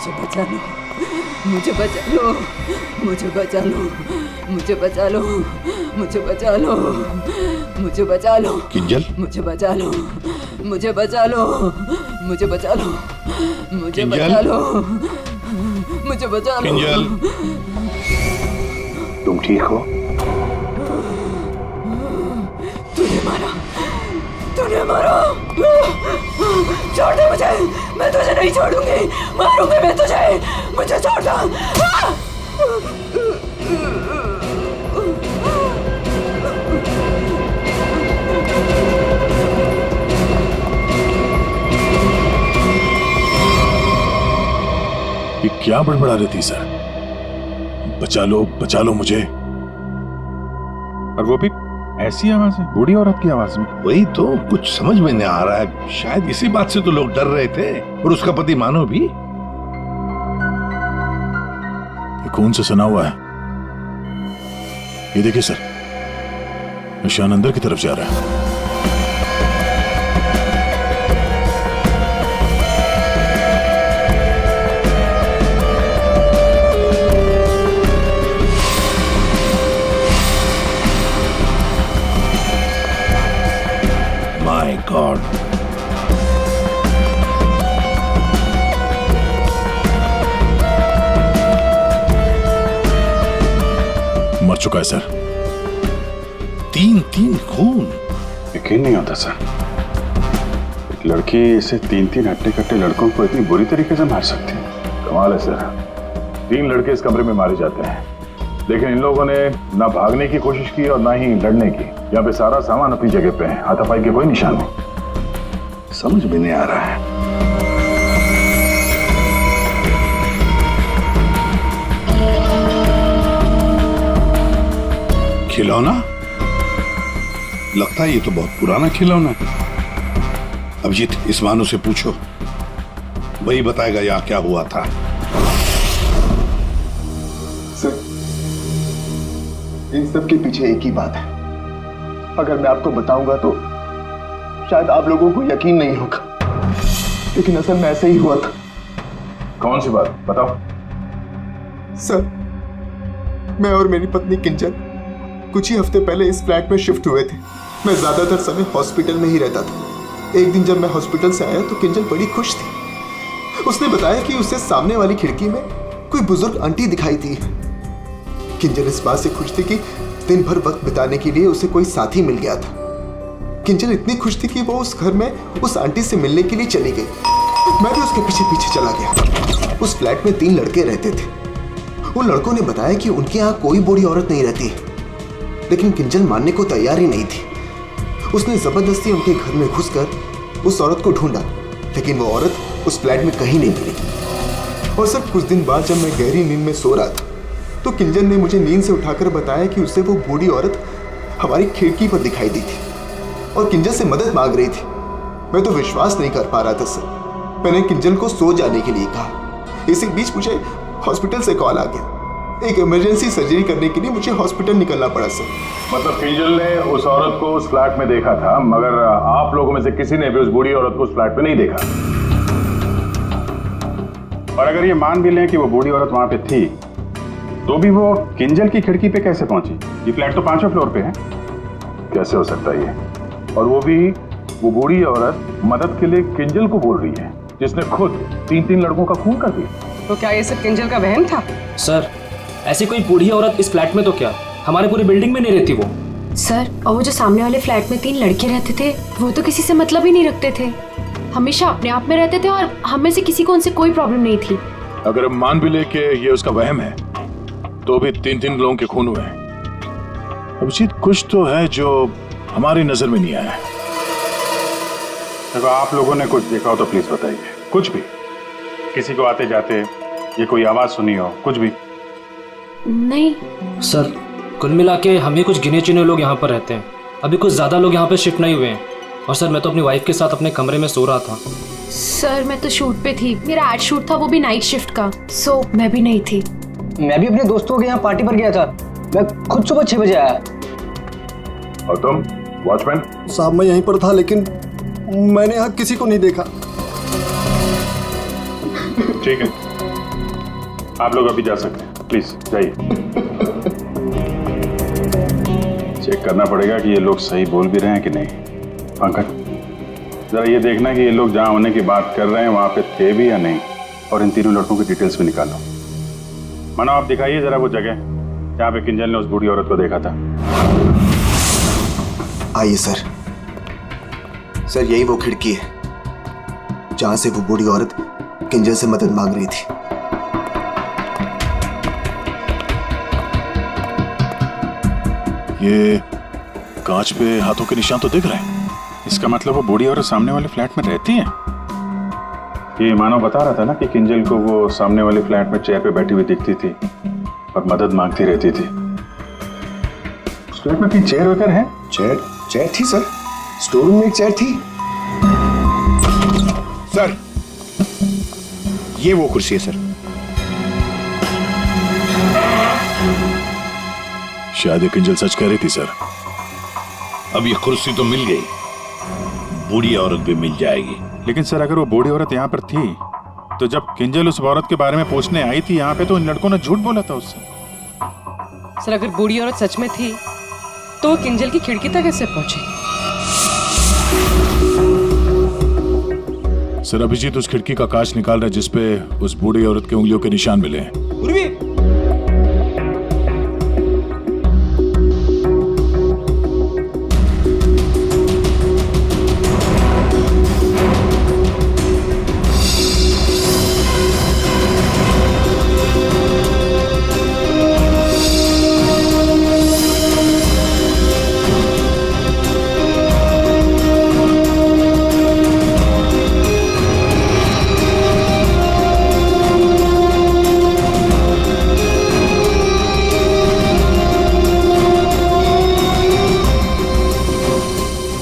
मुझे बचा लो, मुझे बचा लो, मुझे बचा लो, मुझे बचा लो, मुझे बचा लो, मुझे बचा लो किंजल, मुझे बचा लो, मुझे बचा लो, मुझे बचा लो, मुझे बचा लो, मुझे बचा लो। किंजल, तुम ठीक हो? तूने मारा, तूने मारा। छोड़ दे मुझे, मैं तुझे नहीं छोड़ूंगी, मारूंगी मैं तुझे, मुझे छोड़ दो। ये क्या बड़बड़ा रही थी सर? बचा लो मुझे। और वो भी ऐसी आवाज है, बूढ़ी औरत की आवाज में। वही तो कुछ समझ में नहीं आ रहा है। शायद इसी बात से तो लोग डर रहे थे, और उसका पति मानो भी। ये खून से सना हुआ है। ये देखिए सर, निशान अंदर की तरफ जा रहा है। My God. मर चुका है सर। 3 खून। यकीन नहीं होता सर, एक लड़की इसे 3 हट्टे कट्टे लड़कों को इतनी बुरी तरीके से मार सकती है। कमाल है सर, 3 लड़के इस कमरे में मारे जाते हैं, लेकिन इन लोगों ने ना भागने की कोशिश की और ना ही लड़ने की। यहाँ पे सारा सामान अपनी जगह पे है, हाथापाई के कोई निशान नहीं। समझ में नहीं आ रहा है। खिलौना? लगता है ये तो बहुत पुराना खिलौना है। अभिजीत, इस मानो से पूछो, वही बताएगा यहाँ क्या हुआ था। सर, इन सब के पीछे एक ही बात है। अगर मैं आपको बताऊंगा तो शायद आप लोगों को यकीन नहीं होगा, लेकिन असल में ऐसा ही हुआ था। कौन सी बात बताओ? सर, मैं और मेरी पत्नी किंजल कुछ ही हफ्ते पहले इस फ्लैट में शिफ्ट हुए थे। मैं ज्यादातर समय हॉस्पिटल में ही रहता था। एक दिन जब मैं हॉस्पिटल से आया तो किंजल बड़ी खुश थी। उसने बताया कि उसे सामने वाली खिड़की में कोई बुजुर्ग आंटी दिखाई थी। किंजल इस बात से खुश थी कि दिन भर वक्त बिताने के लिए उसे कोई साथी मिल गया था। किंजल इतनी खुश थी कि वो उस घर में उस आंटी से मिलने के लिए चली गई। मैं भी उसके पीछे पीछे चला गया। उस फ्लैट में 3 लड़के रहते थे। उन लड़कों ने बताया कि उनके यहाँ कोई बूढ़ी औरत नहीं रहती, लेकिन किंजल मानने को तैयार ही नहीं थी। उसने जबरदस्ती उनके घर में घुसकर उस औरत को ढूंढा, लेकिन वो औरत उस फ्लैट में कहीं नहीं मिली। और सर, कुछ दिन बाद जब मैं गहरी नींद में सो रहा था तो किंजल ने मुझे नींद से उठाकर बताया कि उसे वो बूढ़ी औरत हमारी खिड़की पर दिखाई दी थी और किंजल से मदद मांग रही थी। मैं तो विश्वास नहीं कर पा रहा था सर। मैंने किंजल को सो जाने के लिए कहा। इसी बीच मुझे हॉस्पिटल से कॉल आ गया। एक इमरजेंसी सर्जरी करने के लिए मुझे हॉस्पिटल निकलना पड़ा सर। मतलब किंजल ने उस औरत को उस फ्लैट में देखा था, मगर आप लोगों में से किसी ने भी उस बूढ़ी औरत को उस फ्लैट में नहीं देखा। और अगर ये मान भी लें कि वो बूढ़ी औरत वहां पे थी, तो भी वो किंजल की खिड़की पे कैसे पहुंची? ये फ्लैट तो 5वें फ्लोर पे है। कैसे हो सकता है ये? और वो भी वो बूढ़ी औरत मदद के लिए किंजल को बोल रही है, जिसने खुद 3 लड़कों का खून कर दिया। तो क्या ये सब किंजल का वहम था? सर, ऐसी कोई बूढ़ी औरत इस फ्लैट में तो क्या, हमारे पूरी बिल्डिंग में नहीं रहती वो। सर, और वो जो सामने वाले फ्लैट में 3 लड़के रहते थे, वो तो किसी से मतलब ही नहीं रखते थे। हमेशा अपने आप में रहते थे और हम में से किसी को उनसे कोई प्रॉब्लम नहीं थी। अगर हम मान भी ले कि ये उसका वहम है, तो भी 3 लोगों के खून हुए हैं। अभिजीत, कुछ तो है जो हमारी नजर में नहीं आया। अगर आप लोगों ने कुछ देखा हो तो प्लीज बताइए। कुछ भी, किसी को आते जाते ये कोई आवाज सुनी हो, कुछ भी? नहीं सर, कुल मिला के हम ही कुछ गिने चुने लोग यहाँ पर रहते हैं। अभी कुछ ज्यादा लोग यहाँ पे शिफ्ट नहीं हुए हैं। और सर, मैं तो अपनी वाइफ के साथ अपने कमरे में सो रहा था। सर, मैं तो शूट पे थी। मेरा एड शूट था, वो भी नाइट शिफ्ट का, सो मैं भी नहीं थी। मैं भी अपने दोस्तों के यहाँ पार्टी पर गया था। मैं खुद सुबह 6 बजे आया। और तुम वॉचमैन? साहब, मैं यहीं पर था, लेकिन मैंने यहाँ किसी को नहीं देखा। ठीक है, आप लोग अभी जा सकते हैं, प्लीज जाइए। चेक करना पड़ेगा कि ये लोग सही बोल भी रहे हैं कि नहीं। पंकज, जरा ये देखना कि ये लोग जहां होने की बात कर रहे हैं वहां पे थे भी या नहीं, और इन तीनों लड़कों की डिटेल्स भी निकालो। मानो आप दिखाइए जरा वो जगह जहां पे किंजल ने उस बूढ़ी औरत को देखा था। आइए सर। सर यही वो खिड़की है जहां से वो बूढ़ी औरत किंजल से मदद मांग रही थी। ये कांच पे हाथों के निशान तो दिख रहे हैं। इसका मतलब वो बूढ़ी औरत सामने वाले फ्लैट में रहती है। ये मानव बता रहा था ना कि किंजल को वो सामने वाले फ्लैट में चेयर पे बैठी हुई दिखती थी और मदद मांगती रहती थी। उस फ्लैट में कोई चेयर वगैरह है? चेयर थी सर, स्टोर रूम में एक चेयर थी। सर ये वो कुर्सी है सर। शायद किंजल सच कह रही थी सर। अब ये कुर्सी तो मिल गई, बूढ़ी औरत भी मिल जाएगी। लेकिन सर अगर वो बूढ़ी औरत यहाँ पर थी तो जब किंजल उस औरत के बारे में पूछने आई थी यहाँ पे तो इन लड़कों ने झूठ बोला था उससे। सर अगर बूढ़ी औरत सच में थी तो वो किंजल की खिड़की तक कैसे पहुंची? सर अभिजीत उस खिड़की का कांच निकाल रहा है जिसपे उस बूढ़ी औरत के उंगलियों के निशान मिले हैं।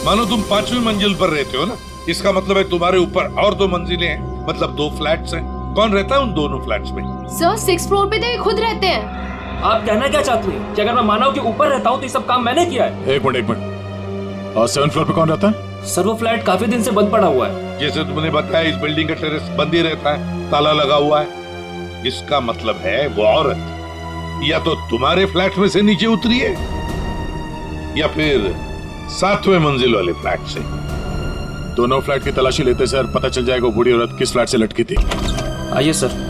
मानो तुम 5वीं मंजिल पर रहते हो ना, इसका मतलब है तुम्हारे ऊपर और 2 मंजिलें हैं, मतलब 2 फ्लैट्स हैं। कौन रहता है उन दोनों फ्लैट्स में? सर 6th फ्लोर पे तो ये खुद रहते हैं। आप कहना क्या चाहती हैं कि अगर मैं मानव के ऊपर रहता हूँ तो ये सब काम मैंने किया है? एक मिनट। और 7th फ्लोर पे कौन रहता है? सर वो फ्लैट काफी दिन से बंद पड़ा हुआ है। जैसे तुमने बताया इस बिल्डिंग का टेरेस बंद ही रहता है, ताला लगा हुआ है। इसका मतलब है वो औरत या तो तुम्हारे फ्लैट में से नीचे उतरी है या फिर 7वें मंजिल वाले फ्लैट से। दोनों फ्लैट की तलाशी लेते सर, पता चल जाएगा बूढ़ी औरत किस फ्लैट से लटकी थी। आइए सर।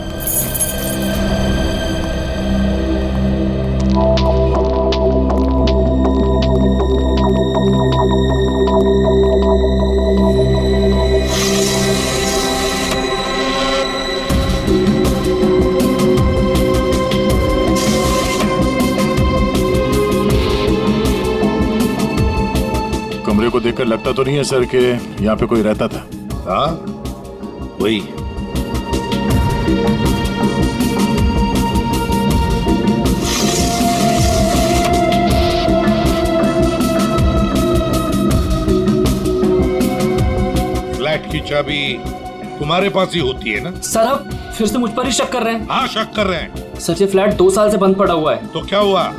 कमरे को देखकर लगता तो नहीं है सर कि यहाँ पे कोई रहता था। हाँ वही। फ्लैट की चाबी तुम्हारे पास ही होती है ना? सर आप फिर से मुझ पर ही शक कर रहे हैं? हाँ शक कर रहे हैं। सर ये फ्लैट 2 साल से बंद पड़ा हुआ है। तो क्या हुआ?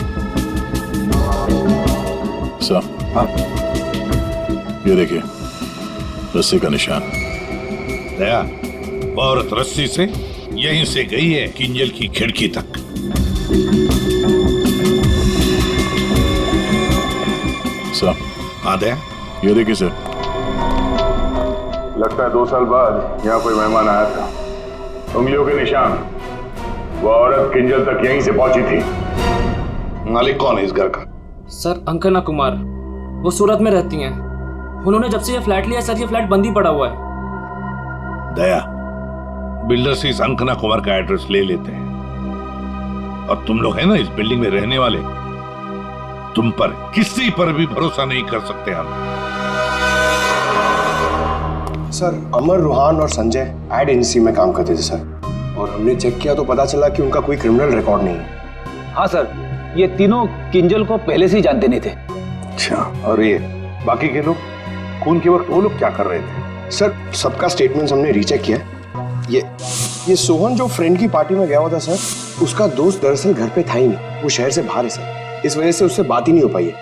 सर हाँ ये देखिए रस्सी का निशान। दया, वो औरत रस्सी से यहीं से गई है किंजल की खिड़की तक। सर हाँ दया, ये देखिए सर। लगता है 2 साल बाद यहाँ कोई मेहमान आया था। उंगलियों के निशान, वो औरत किंजल तक यहीं से पहुंची थी। मालिक कौन है इस घर का? सर अंकना कुमार, वो सूरत में रहती हैं। उन्होंने जब से ये फ्लैट लिया सर ये फ्लैट बंद ही पड़ा हुआ है। दया, बिल्डर से इस अंकना कुमार का एड्रेस ले लेते हैं। और तुम लोग है ना इस बिल्डिंग में रहने वाले, तुम पर किसी पर भी भरोसा नहीं कर सकते हम। सर अमर, रूहान और संजय एड एजेंसी में काम करते थे सर, और हमने चेक किया तो पता चला कि उनका कोई क्रिमिनल रिकॉर्ड नहीं है। हाँ सर, ये तीनों किंजल को पहले से ही जानते नहीं थे। अच्छा, और ये बाकी के लोग खून के वक्त वो लोग क्या कर रहे थे? सर सबका स्टेटमेंट्स हमने रीचेक किया। ये सोहन जो फ्रेंड की पार्टी में गया हुआ था सर, उसका दोस्त दरअसल घर पे था ही नहीं, वो शहर से बाहर है सर, इस वजह से उससे बात ही नहीं हो पाई है।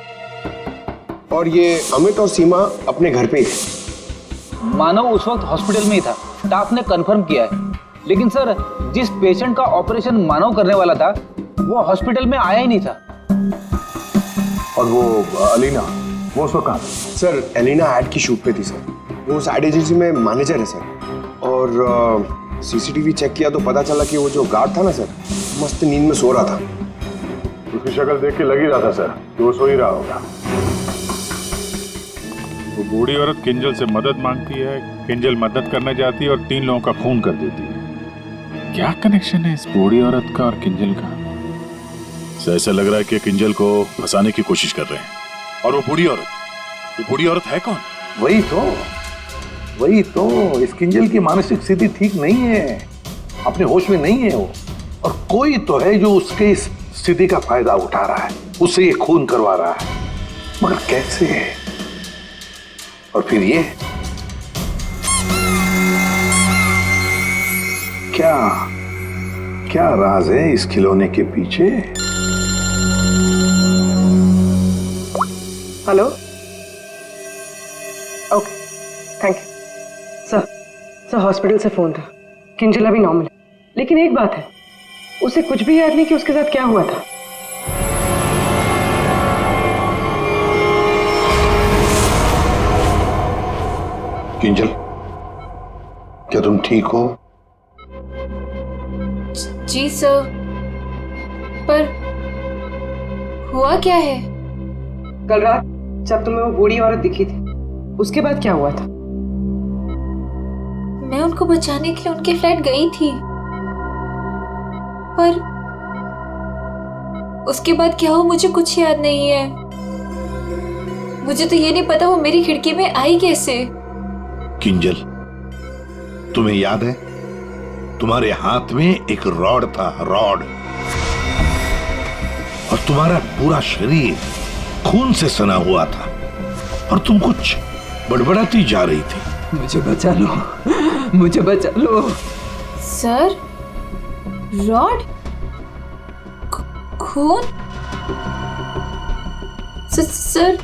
और ये अमित और सीमा अपने घर पे ही थे। मानव उस वक्त हॉस्पिटल में ही था, स्टाफ ने कंफर्म किया है। लेकिन सर जिस पेशेंट का ऑपरेशन मानव करने वाला था वो हॉस्पिटल में आया ही नहीं था। और वो अलीना, वो उसको कहाँ? सर एलिना एड की शूट पे थी सर। वो उस एड एजेंसी में मैनेजर है सर। और सीसीटीवी चेक किया तो पता चला कि वो जो गार्ड था ना सर, मस्त नींद में सो रहा था। उसकी शक्ल देख के लग ही रहा था सर कि वो सो ही रहा होगा। वो बूढ़ी औरत किंजल से मदद मांगती है, किंजल मदद करना चाहती है और 3 लोगों का खून कर देती है। क्या कनेक्शन है इस बूढ़ी औरत का और किंजल का? ऐसा लग रहा है कि किंजल को फंसाने की कोशिश कर रहे हैं। और वो बूढ़ी औरत है कौन? वही तो इस किंजल की मानसिक स्थिति ठीक नहीं है, अपने होश में नहीं है वो। और कोई तो है जो उसके इस स्थिति का फायदा उठा रहा है, उससे ये खून करवा रहा है। मगर कैसे है? और फिर ये क्या राज है इस खिलौने के पीछे? Hello, okay, thank you. Sir hospital से फोन था। किंजल अभी नॉर्मल है, लेकिन एक बात है, उसे कुछ भी याद नहीं कि उसके साथ क्या हुआ था। किंजल, क्या तुम ठीक हो? जी सर, पर हुआ क्या है? कल रात जब तुम्हें वो बूढ़ी औरत दिखी थी, उसके बाद क्या हुआ था? मैं उनको बचाने के लिए उनके फ्लैट गई थी, पर उसके बाद क्या हुआ मुझे कुछ याद नहीं है। मुझे तो ये नहीं पता वो मेरी खिड़की में आई कैसे। किंजल, तुम्हें याद है तुम्हारे हाथ में एक रॉड था, रॉड, और तुम्हारा पूरा शरीर खून से सना हुआ था और तुम कुछ बड़बड़ाती जा रही थी। मुझे बचा लो, मुझे बचा लो। सर, रॉड, खून? सर,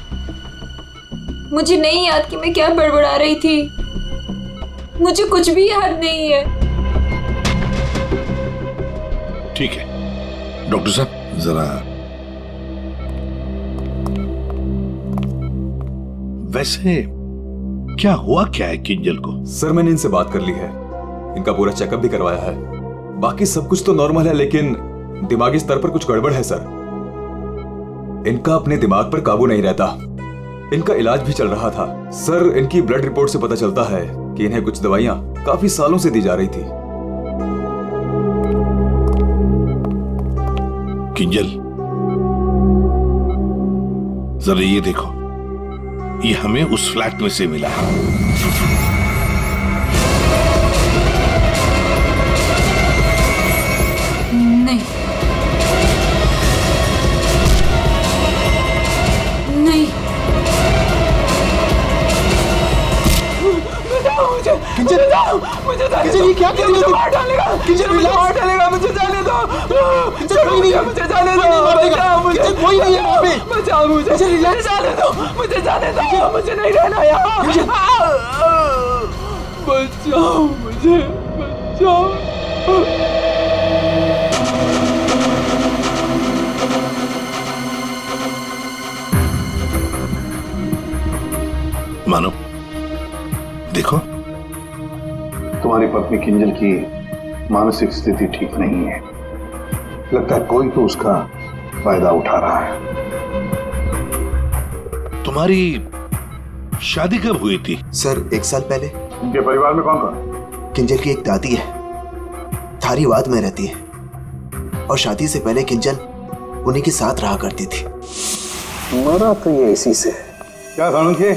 मुझे नहीं याद कि मैं क्या बड़बड़ा रही थी। मुझे कुछ भी याद नहीं है। ठीक है डॉक्टर साहब, जरा वैसे क्या हुआ क्या है किंजल को? सर मैंने इनसे बात कर ली है, इनका पूरा चेकअप भी करवाया है। बाकी सब कुछ तो नॉर्मल है, लेकिन दिमागी स्तर पर कुछ गड़बड़ है सर। इनका अपने दिमाग पर काबू नहीं रहता। इनका इलाज भी चल रहा था सर। इनकी ब्लड रिपोर्ट से पता चलता है कि इन्हें कुछ दवाइयां काफी सालों से दी जा रही थी। किंजल, जरा ये देखो, ये हमें उस फ्लैट में से मिला है। नहीं, नहीं, किंजल, किंजल ये क्या कर रही हो? मार डालेगा, किंजल मार डालेगा, मुझे जाने दो। किंजल कोई नहीं है, मुझे जाने दो। किंजल कोई नहीं है वहाँ पे। बचाओ मुझे, मुझे जाने दो, मुझे जाने दो, मुझे नहीं रहना यहाँ। बचाओ मुझे, बचाओ। मानो, देखो, तुम्हारी पत्नी किंजल की मानसिक स्थिति ठीक नहीं है। लगता है कोई तो उसका फायदा उठा रहा है। तुम्हारी शादी कब हुई थी? सर 1 साल पहले। इनके परिवार में कौन कौन? किंजल की एक दादी है, धारीवाद में रहती है, और शादी से पहले किंजल उन्हीं के साथ रहा करती थी। मरा तो ये इसी से। क्या सालुंखे,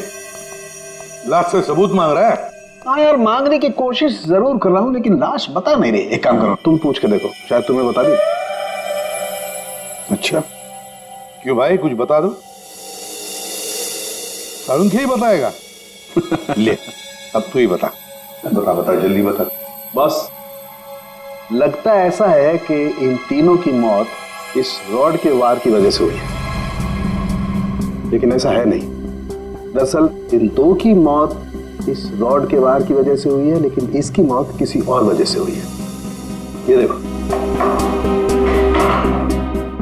लाश से सबूत मांग रहा है? हाँ यार, मांगने की कोशिश जरूर कर रहा हूँ, लेकिन लाश बता नहीं रही। एक काम करो, तुम पूछ के देखो, शायद तुम्हें बता दी। अच्छा, क्यों भाई, कुछ बता दो। सालुंखे ही बताएगा। ले, अब तू ही बता। बता जल्दी बता। बस लगता है ऐसा है कि इन तीनों की मौत इस रॉड के वार की वजह से हुई है, लेकिन ऐसा है नहीं। दरअसल इन 2 की मौत इस रॉड के वार की वजह से हुई है, लेकिन इसकी मौत किसी और वजह से हुई है। ये देखो,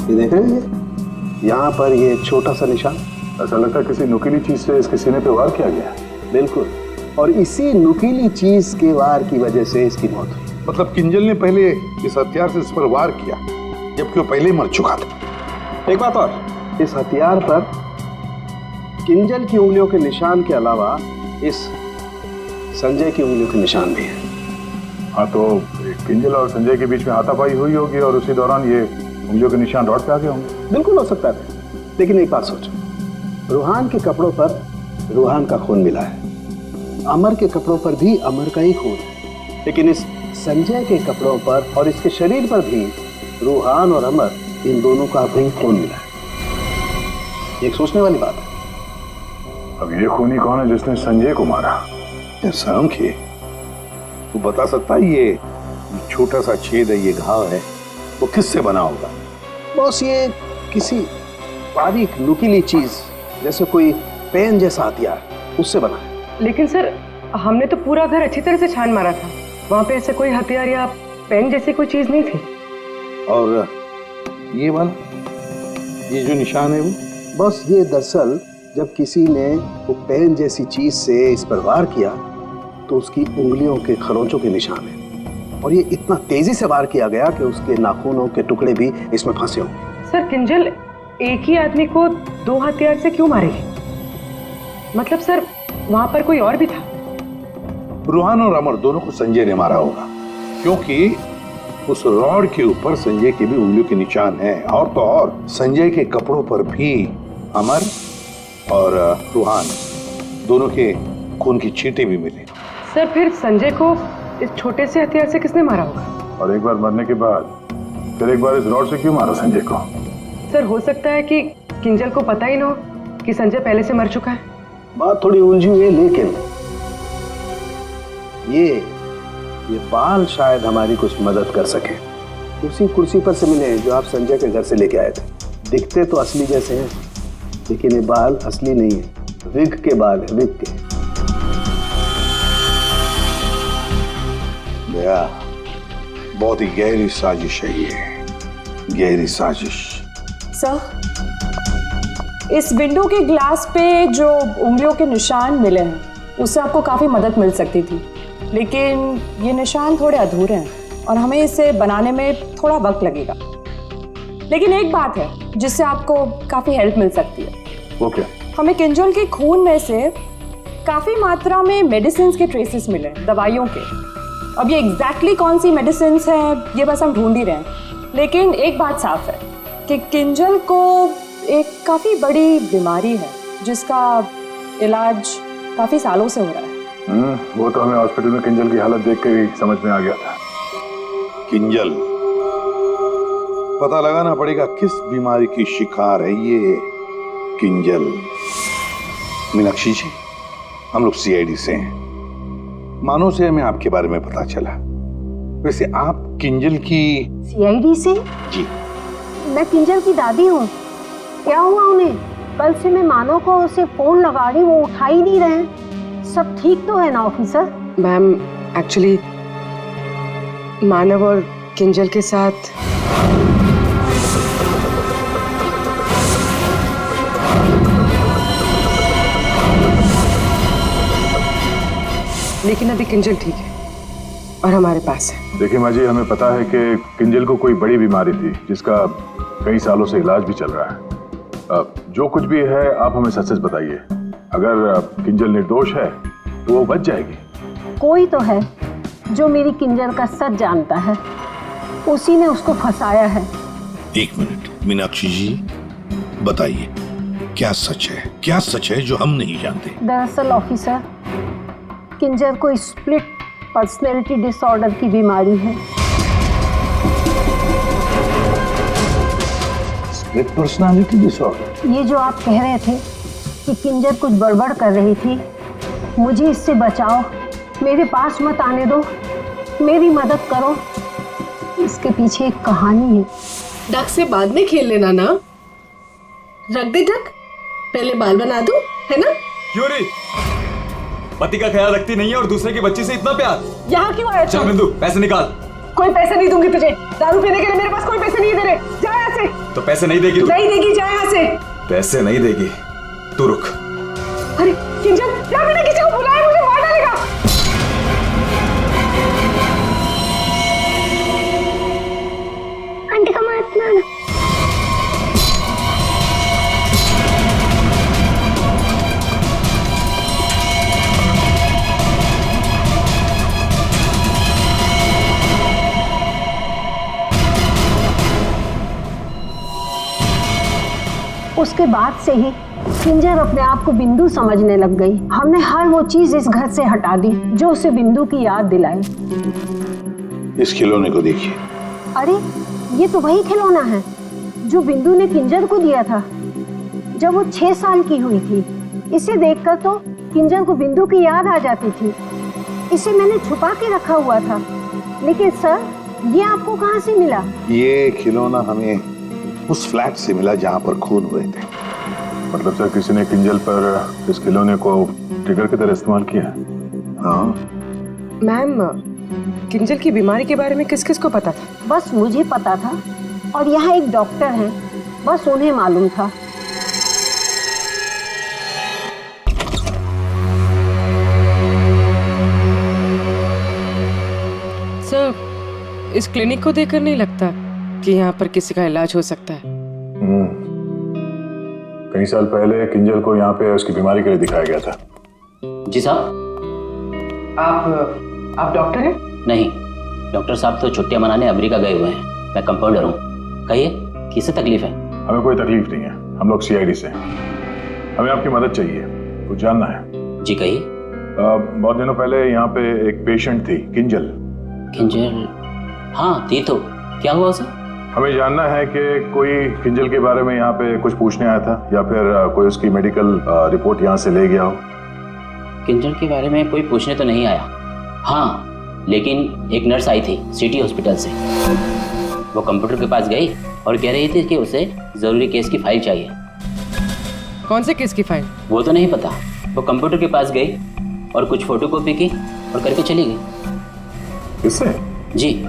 ये देख रहे हैं, यहाँ पर ये छोटा सा निशान। ऐसा लगता है किसी नुकीली चीज से इसके सीने पे वार किया गया। बिल्कुल, और इसी नुकीली चीज के वार की वजह से इसकी मौत हुई। मतलब किंजल ने पहले इस हथियार से इस पर वार किया, जबकि वो पहले ही मर चुका था। एक बात और, इस हथियार पर किंजल की उंगलियों के निशान के अलावा इस संजय की उंगलियों के निशान भी हैं। हाँ, तो किंजल और संजय के बीच में हाथापाई हुई होगी और उसी दौरान ये उंगलियों के निशान रॉड पे आ गए होंगे। बिल्कुल हो सकता है, लेकिन एक बात सोचो, रूहान के कपड़ों पर रूहान का खून मिला है, अमर के कपड़ों पर भी अमर का ही खून है, लेकिन इस संजय के कपड़ों पर और इसके शरीर पर भी रूहान और अमर, इन दोनों का भी खून मिला है। एक सोचने वाली बात है। अब ये खूनी कौन है जिसने संजय को मारा? सांख्य, तू बता सकता है ये छोटा सा छेद है, ये घाव है, वो किससे बना होगा? बॉस, ये किसी बारीक नुकीली चीज जैसे कोई पेन जैसा हथियार, उससे बना है। लेकिन सर, हमने तो पूरा घर अच्छी तरह से छान मारा था, वहाँ पे ऐसे कोई हथियार या पेन जैसी कोई चीज नहीं थी। और ये वाला, ये जो निशान है वो, बस ये दरअसल जब किसी ने वो पेन जैसी चीज से इस पर वार किया तो उसकी उंगलियों के खरोंचों के निशान है, और ये इतना तेजी से वार किया गया कि उसके नाखूनों के टुकड़े भी इसमें फंसे होंगे। सर, किंजल एक ही आदमी को दो हथियार से क्यों मारेगी? मतलब सर, वहां पर कोई और भी था? रूहान और अमर दोनों को संजय ने मारा होगा, क्योंकि उस रॉड के ऊपर संजय के भी उंगलियों के निशान हैं, और तो और संजय के कपड़ों पर भी अमर और रूहान दोनों के खून की छींटे भी मिले। सर, फिर संजय को इस छोटे से हथियार से किसने मारा होगा? और एक बार मरने के बाद फिर एक बार इस रॉड से क्यों मारा संजय को? सर, हो सकता है कि किंजल को पता ही ना हो कि संजय पहले से मर चुका है। बात थोड़ी उलझी हुई है, लेकिन ये बाल शायद हमारी कुछ मदद कर सके। उसी कुर्सी पर से मिले जो आप संजय के घर से लेके आए थे। दिखते तो असली जैसे हैं, लेकिन ये बाल असली नहीं है, विग के बाल है, विग के। दया, बहुत ही गहरी साजिश है ये, गहरी साजिश। सर, इस विंडो के ग्लास पे जो उंगलियों के निशान मिले हैं, उससे आपको काफ़ी मदद मिल सकती थी, लेकिन ये निशान थोड़े अधूरे हैं और हमें इसे बनाने में थोड़ा वक्त लगेगा। लेकिन एक बात है जिससे आपको काफ़ी हेल्प मिल सकती है। वो क्या? हमें किंजल के खून में से काफ़ी मात्रा में मेडिसिन के ट्रेसेस मिले, दवाइयों के। अब ये एग्जैक्टली कौन सी मेडिसिन हैं ये बस हम ढूंढ ही रहे हैं, लेकिन एक बात साफ है कि किंजल को एक काफ़ी बड़ी बीमारी है जिसका इलाज काफ़ी सालों से हो रहा है। वो तो हमें हॉस्पिटल में किंजल की हालत देख कर ही समझ में आ गया था। किंजल, पता लगाना पड़ेगा किस बीमारी की शिकार है ये किंजल। मीनाक्षी जी, हम लोग सीआईडी से हैं, मानो से हमें आपके बारे में पता चला। वैसे आप किंजल की? सीआईडी से? जी। मैं किंजल की दादी हूँ। क्या हुआ उन्हें? कल से मैं मानो को उसे फोन लगा रही, वो उठा ही नहीं रहे। सब ठीक तो है ना ऑफिसर? मैम, एक्चुअली मानव और किंजल के साथ लेकिन अभी किंजल ठीक है और हमारे पास है। देखिए माँ जी, हमें पता है कि किंजल को कोई बड़ी बीमारी थी जिसका कई सालों से इलाज भी चल रहा है। जो कुछ भी है आप हमें सच सच बताइए। अगर किंजल निर्दोष है तो वो बच जाएगी। कोई तो है जो मेरी किंजल का सच जानता है, उसी ने उसको फंसाया है। एक मिनट मीनाक्षी जी, बताइए क्या सच है? क्या सच है जो हम नहीं जानते? दरअसल ऑफिसर, किंजल को स्प्लिट पर्सनैलिटी डिसऑर्डर की बीमारी है। Split personality disorder? ये जो आप कह रहे थे कि किंजल कुछ गड़बड़ कर रही थी, मुझे इससे बचाओ, मेरे पास मत आने दो, मेरी मदद करो। इसके पीछे एक कहानी है। डक से बाद में खेल लेना ना। रख दे डक, पहले बाल बना दो, है ना? क्यों रे? पति का ख्याल रखती नहीं है और दूसरे की बच्ची से इतना प्यार। यहाँ क्यों आया? चल बिंदु, पैसे निकाल। कोई पैसे नहीं दूंगी तुझे। दारू पीने के लिए मेरे पास कोई पैसे नहीं दे रहे। जा यहाँ से। तो पैसे नहीं देगी तू? नहीं देगी, जा यहाँ से। पैसे नहीं देगी? तू रुक। अरे किंजल, जा, मैंने किसी को बुलाया, मुझे मार डालेगा। आंटी का मत मारना। उसके बाद से ही किंजर अपने आप को बिंदु समझने लग गई। हमने हर वो चीज इस घर से हटा दी जो उसे बिंदु की याद दिलाए। इस खिलौने को देखिए। अरे ये तो वही खिलौना है जो बिंदु ने किंजर को दिया था जब वो 6 साल की हुई थी। इसे देखकर तो किंजर को बिंदु की याद आ जाती थी। इसे मैंने छुपा के रखा हुआ था। लेकिन सर, ये आपको कहाँ से मिला? ये खिलौना हमें उस फ्लैट से मिला जहां पर खून हुए थे। मतलब सर, किसी ने किंजल पर इस खिलौने को ट्रिगर की तरह इस्तेमाल किया? हाँ मैम, किंजल की बीमारी के बारे में किस किस को पता था? बस मुझे पता था और यहाँ एक डॉक्टर हैं, बस उन्हें मालूम था। सर, इस क्लिनिक को देखकर नहीं लगता कि यहाँ पर किसी का इलाज हो सकता है। कई साल पहले किंजल को यहाँ पे उसकी बीमारी के लिए दिखाया गया था। जी साहब। आप डॉक्टर हैं? नहीं, डॉक्टर साहब तो छुट्टियां मनाने अमेरिका गए हुए हैं। मैं कंपाउंडर हूँ। कहिए, किससे तकलीफ है? हमें कोई तकलीफ नहीं है, हम लोग CID से हैं। हमें आपकी मदद चाहिए, कुछ जानना है। जी कहिए। बहुत दिनों पहले यहाँ पे एक पेशेंट थी, किंजल। किंजल? हाँ थी तो, क्या हुआ उसे? हमें जानना है कि कोई किंजल के बारे में यहाँ पे कुछ पूछने आया था या फिर कोई उसकी मेडिकल रिपोर्ट यहाँ से ले गया हो। किंजल के बारे में कोई पूछने तो नहीं आया। हाँ, लेकिन एक नर्स आई थी सिटी हॉस्पिटल से। वो कंप्यूटर के पास गई और कह रही थी कि उसे जरूरी केस की फाइल चाहिए। कौन से केस की फाइल? वो तो नहीं पता। वो कंप्यूटर के पास गई और कुछ फोटोकॉपी की और करके चली गई। किससे? जी।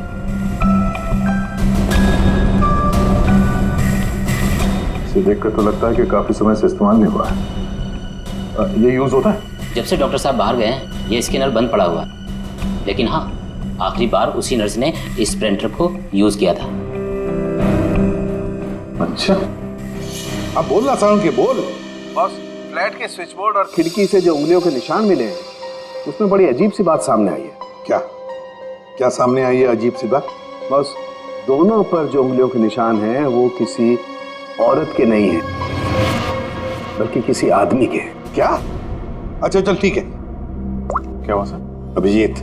इसे देखकर तो लगता है कि काफी समय से इस्तेमाल नहीं हुआ है। ये यूज होता है? जब से डॉक्टर साहब बाहर गए हैं ये स्कैनर बंद पड़ा हुआ है। लेकिन हाँ, आखिरी बार उसी नर्स ने इस प्रिंटर को यूज किया था। अच्छा, अब बोलना साउंड के बोल। बस फ्लैट के स्विच बोर्ड और खिड़की से जो उंगलियों के निशान मिले हैं उसमें बड़ी अजीब सी बात सामने आई है। क्या सामने आई है अजीब सी बात? बस दोनों पर जो उंगलियों के निशान हैं वो किसी औरत के नहीं है बल्कि किसी आदमी के। क्या? अच्छा चल ठीक है। क्या हुआ सर? अभिजीत,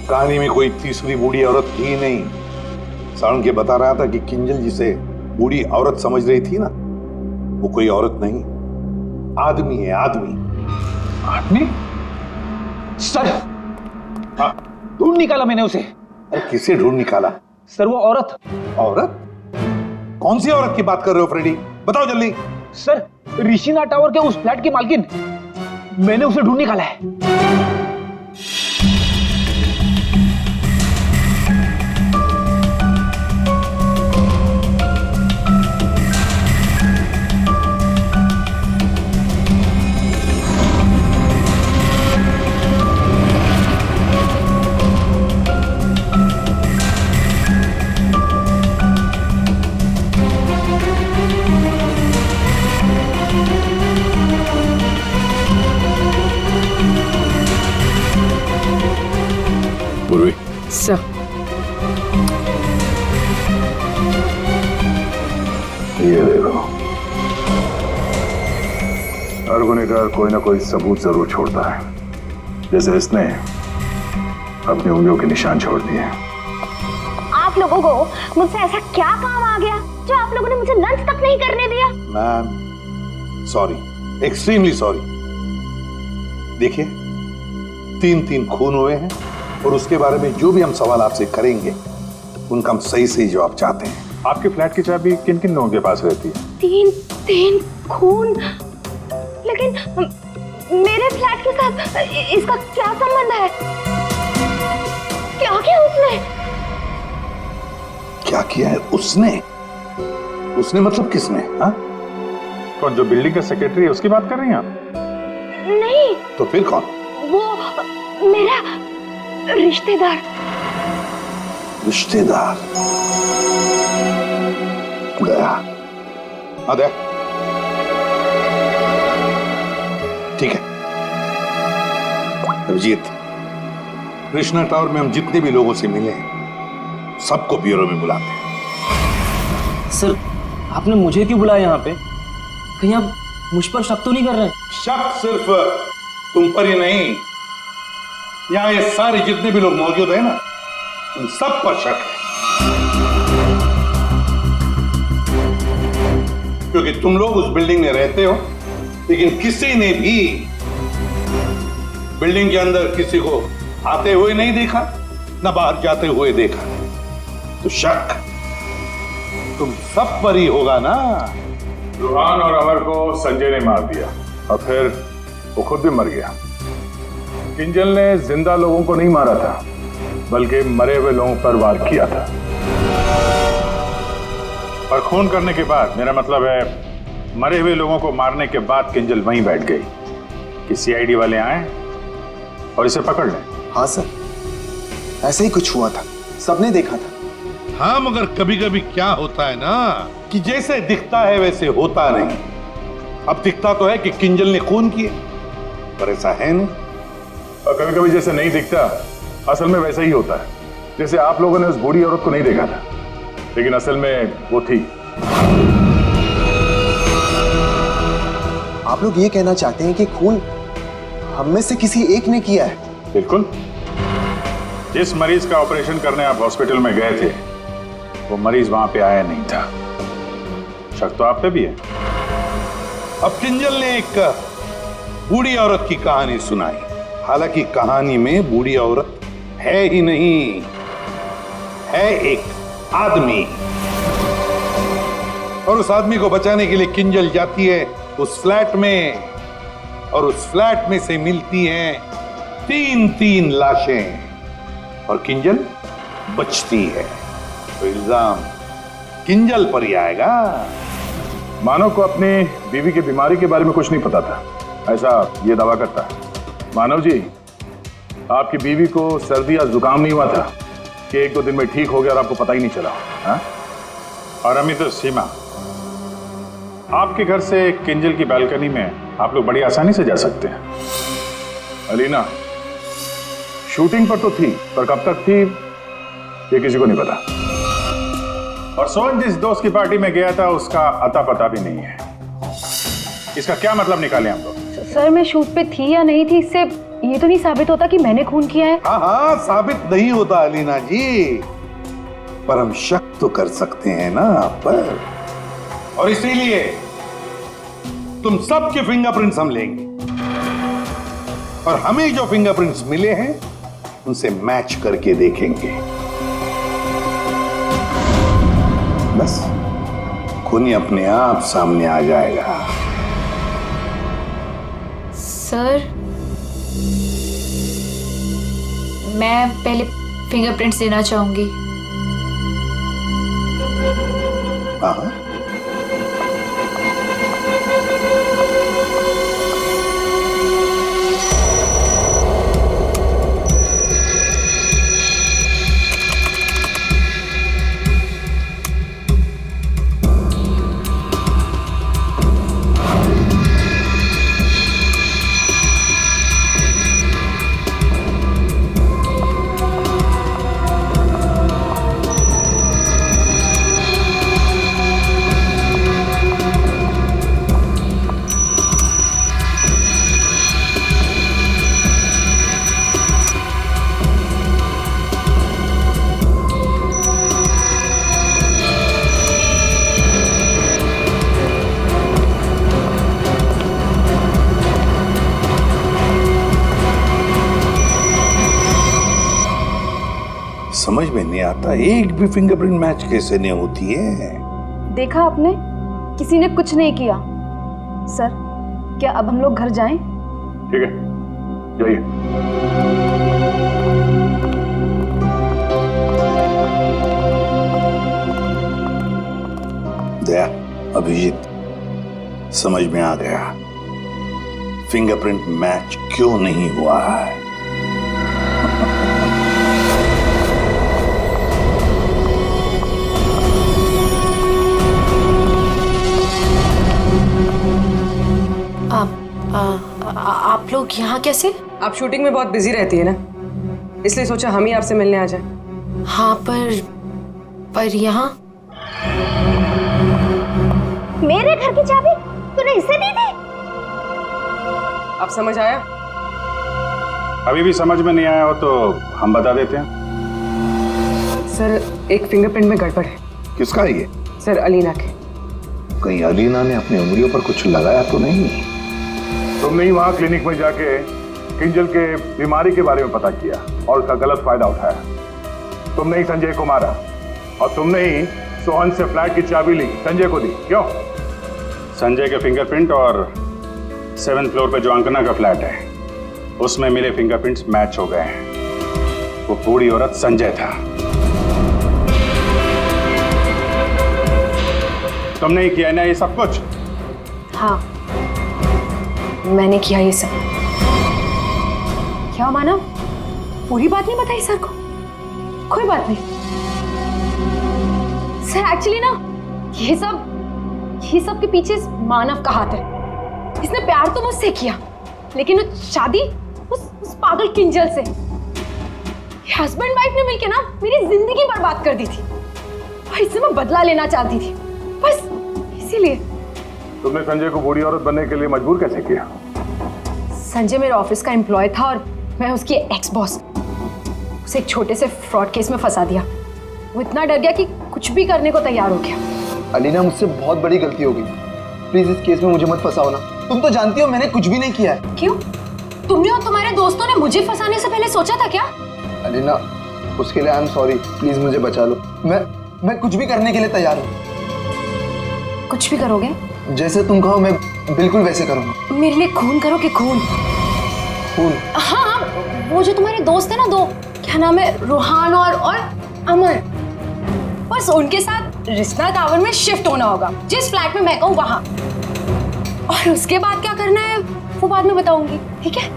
कहानी में कोई तीसरी बूढ़ी औरत थी नहीं। साउंड के बता रहा था कि किंजल जिसे बूढ़ी औरत समझ रही थी ना, वो कोई औरत नहीं, आदमी है। आदमी? सर, ढूंढ निकाला मैंने उसे। अरे किसे ढूंढ निकाला? सर वो औरत। औरत? कौन सी औरत की बात कर रहे हो फ्रेडी? बताओ जल्दी। सर, ऋषिना टावर के उस फ्लैट की मालकिन, मैंने उसे ढूंढ निकाला है। सर, ये देखो, हर गुनहगार कोई ना कोई सबूत जरूर छोड़ता है, जैसे इसने अपनी उंगलियों के निशान छोड़ दिए। आप लोगों को मुझसे ऐसा क्या काम आ गया जो आप लोगों ने मुझे लंच तक नहीं करने दिया? Ma'am sorry, extremely sorry. देखिए, 3 खून हुए हैं और उसके बारे में जो भी हम सवाल आपसे करेंगे उनका हम सही जवाब चाहते हैं। आपके फ्लैट की चाबी किन किन लोगों के पास रहती है? 3 खून? लेकिन मेरे फ्लैट के साथ इसका क्या संबंध है? क्या किया उसने? क्या किया है उसने? उसने मतलब किसने? हाँ? कौन, जो बिल्डिंग का सेक्रेटरी है उसकी बात कर रही हैं आप? नहीं, तो फिर कौन? वो मेरा रिश्तेदार। रिश्तेदार? दया। हाँ दया, ठीक है। अभिजीत, कृष्णा टावर में हम जितने भी लोगों से मिले हैं सबको ब्यूरो में बुलाते हैं। सर, आपने मुझे क्यों बुलाया यहाँ पे? कहीं आप मुझ पर शक तो नहीं कर रहे? शक सिर्फ तुम पर ही नहीं, यहाँ ये सारे जितने भी लोग मौजूद हैं ना, उन सब पर शक है। क्योंकि तुम लोग उस बिल्डिंग में रहते हो, लेकिन किसी ने भी बिल्डिंग के अंदर किसी को आते हुए नहीं देखा, ना बाहर जाते हुए देखा। तो शक तुम सब पर ही होगा ना। रूहान और अमर को संजय ने मार दिया और फिर वो खुद भी मर गया। किंजल ने जिंदा लोगों को नहीं मारा था, बल्कि मरे हुए लोगों पर वार किया था। और खून करने के बाद, मेरा मतलब है मरे हुए लोगों को मारने के बाद किंजल वहीं बैठ गई कि सीआईडी वाले आए और इसे पकड़ लें। हाँ सर, ऐसे ही कुछ हुआ था, सबने देखा था। हाँ, मगर कभी कभी क्या होता है ना कि जैसे दिखता है वैसे होता नहीं। अब दिखता तो है कि किंजल ने खून किए, पर ऐसा है नहीं। और कभी कभी जैसे नहीं दिखता, असल में वैसा ही होता है। जैसे आप लोगों ने उस बूढ़ी औरत को नहीं देखा था, लेकिन असल में वो थी। आप लोग ये कहना चाहते हैं कि खून हम में से किसी एक ने किया है? बिल्कुल। जिस मरीज का ऑपरेशन करने आप हॉस्पिटल में गए थे, वो मरीज वहां पे आया नहीं था। शक तो आप पे भी है। अब किंजल ने एक बूढ़ी औरत की कहानी सुनाई। हालांकि कहानी में बूढ़ी औरत है ही नहीं, है एक आदमी। और उस आदमी को बचाने के लिए किंजल जाती है उस फ्लैट में, और उस फ्लैट में से मिलती हैं 3-3 लाशें, और किंजल बचती है। तो इल्जाम किंजल पर ही आएगा। मानव को अपनी बीवी की बीमारी के बारे में कुछ नहीं पता था, ऐसा ये दावा करता है। मानव जी, आपकी बीवी को सर्दी या जुकाम नहीं हुआ था कि 1-2 दिन में ठीक हो गया और आपको पता ही नहीं चला? हाँ? और अमित तो सीमा, आपके घर से किंजल की बालकनी में आप लोग बड़ी आसानी से जा सकते हैं। अलीना शूटिंग पर तो थी, पर कब तक थी ये किसी को नहीं पता। और सोहन जिस दोस्त की पार्टी में गया था उसका अता पता भी नहीं है। इसका क्या मतलब निकाले हम लोग? सर, मैं शूट पे थी या नहीं थी, इससे ये तो नहीं साबित होता कि मैंने खून किया है। हाँ हाँ, साबित नहीं होता अलीना जी, पर हम शक तो कर सकते हैं ना आप पर। और इसीलिए तुम सबके फिंगरप्रिंट्स हम लेंगे, और हमें जो फिंगरप्रिंट्स मिले हैं उनसे मैच करके देखेंगे। बस खून ही अपने आप सामने आ जाएगा। सर, मैं पहले फिंगरप्रिंट्स देना चाहूंगी। हाँ, समझ में नहीं आता, एक भी फिंगरप्रिंट मैच कैसे नहीं होती है। देखा आपने, किसी ने कुछ नहीं किया। सर, क्या अब हम लोग घर जाएं? ठीक है, जाइए। अभिजीत, समझ में आ गया फिंगरप्रिंट मैच क्यों नहीं हुआ है। आप लोग यहाँ कैसे? आप शूटिंग में बहुत बिजी रहती है ना, इसलिए सोचा हम ही आपसे मिलने आ जाएं। हाँ, पर यहाँ मेरे घर की चाबी तूने इसे दी थी? अब समझ आया? अभी भी समझ में नहीं आया हो तो हम बता देते हैं। सर, एक फिंगरप्रिंट में गड़बड़ है। किसका है ये? सर, अलीना के। कहीं अलीना ने अपनी उंगलियों पर कुछ लगाया तो नहीं? तुमने ही वहां क्लिनिक में जाके किंजल के बीमारी के बारे में पता किया और उसका गलत फायदा उठाया। तुमने ही संजय को मारा और तुमने ही सोहन से फ्लैट की चाबी ली, संजय को दी। क्यों? संजय के फिंगरप्रिंट और 7th फ्लोर पे जो अंकना का फ्लैट है उसमें मिले फिंगरप्रिंट्स मैच हो गए हैं। वो बूढ़ी औरत संजय था। तुमने ही किया ना ये सब कुछ? हाँ, मैंने किया ये सब। क्या मानव, पूरी बात नहीं बताई सर को? कोई बात नहीं सर, एक्चुअली ना ये सब के पीछे मानव का हाथ है। इसने प्यार तो मुझसे किया, लेकिन वो शादी उस पागल किंजल से। हस्बैंड वाइफ ने मिलके ना मेरी जिंदगी बर्बाद कर दी थी और इससे मैं बदला लेना चाहती थी, बस इसीलिए। तुमने संजय को बूढ़ी औरत बनने के लिए मजबूर कैसे किया? संजय मेरे ऑफिस का एम्प्लॉय था और मैं उसकी एक्स बॉस। उसे एक छोटे से फ्रॉड केस में फंसा दिया। वो इतना डर गया कि कुछ भी करने को तैयार हो गया। अलीना, मुझसे बहुत बड़ी गलती हो गई, प्लीज इस केस में मुझे मत फंसाओ ना। तुम तो जानती हो मैंने कुछ भी नहीं किया है। क्यों? तुमने और तुम्हारे दोस्तों ने मुझे फंसाने से पहले सोचा था क्या? अलीना, उसके लिए आई एम सॉरी, प्लीज मुझे बचा लो। मैं कुछ भी करने के लिए तैयार हूँ। कुछ भी करोगे? जैसे तुम कहो मैं बिल्कुल वैसे करूँगा। मेरे लिए खून करोगे? खून? हाँ, वो जो तुम्हारे दोस्त है ना, दो, क्या नाम है, रूहान और अमर, बस उनके साथ रिश्ता टावर में शिफ्ट होना होगा, जिस फ्लैट में मैं कहूँ वहां। और उसके बाद क्या करना है वो बाद में बताऊंगी, ठीक है?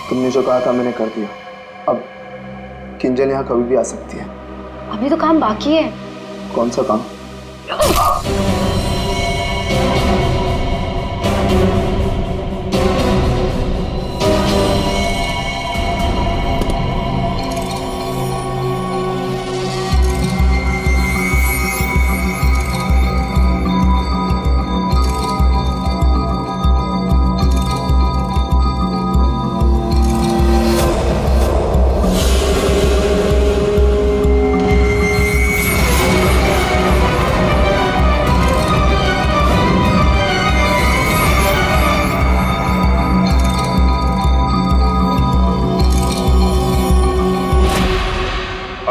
तुमने जो कहा था मैंने कर दिया। अब किंजल यहाँ कभी भी आ सकती है। अभी तो काम बाकी है। कौन सा काम?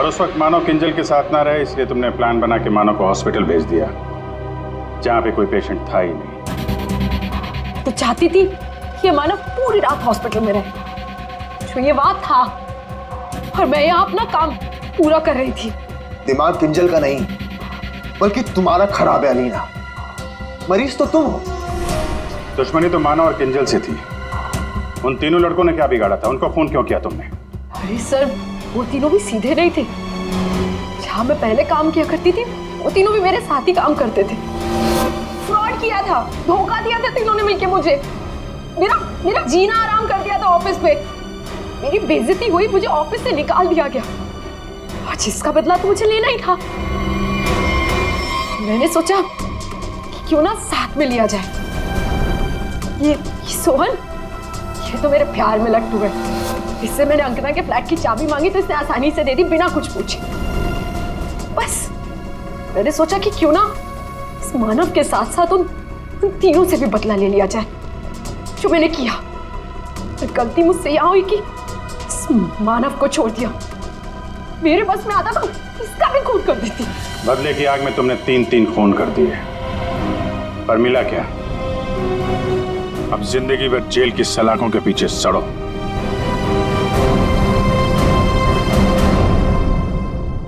उस वक्त मानव किंजल के साथ ना रहे, इसलिए तुमने प्लान बना के मानव को हॉस्पिटल भेज दिया जहां पे कोई पेशेंट था ही नहीं। तो चाहती थी कि मानव पूरी रात हॉस्पिटल में रहे, जो ये बात था, और मैं यहाँ अपना काम पूरा कर रही थी। दिमाग किंजल का नहीं बल्कि तुम्हारा खराब है अलीना। मरीज तो तुम हो। दुश्मनी तो मानव और किंजल से थी। उन तीनों लड़कों ने क्या बिगाड़ा था? उनको फोन क्यों किया तुमने? अरे सर, वो तीनों भी सीधे नहीं थे। जहां मैं पहले काम किया करती थी वो तीनों भी मेरे साथ ही काम करते थे। फ्रॉड किया था, धोखा दिया था तीनों ने मिलके मुझे। मेरा जीना आराम कर दिया था ऑफिस पे। मेरी बेइज्जती हुई, मुझे ऑफिस से निकाल दिया गया, और जिसका बदला तो मुझे लेना ही था। मैंने सोचा कि क्यों ना साथ में लिया जाए। ये सोहन, ये तो मेरे प्यार में लट्टू है। इससे मैंने अंकना के फ्लैट की चाबी मांगी तो इसने आसानी से दे दी, बिना कुछ पूछे। बस मैंने सोचा कि क्यों ना इस मानव के साथ साथ उन तीनों से भी बदला ले लिया जाए जो मैंने किया। और गलती मुझसे यहां हुई कि इस मानव को छोड़ दिया। मेरे बस में आता तो इसका भी खून कर देती। बदले की आग में तुमने 3 खून कर दिए, पर मिला क्या? अब जिंदगी भर जेल की सलाखों के पीछे सड़ो।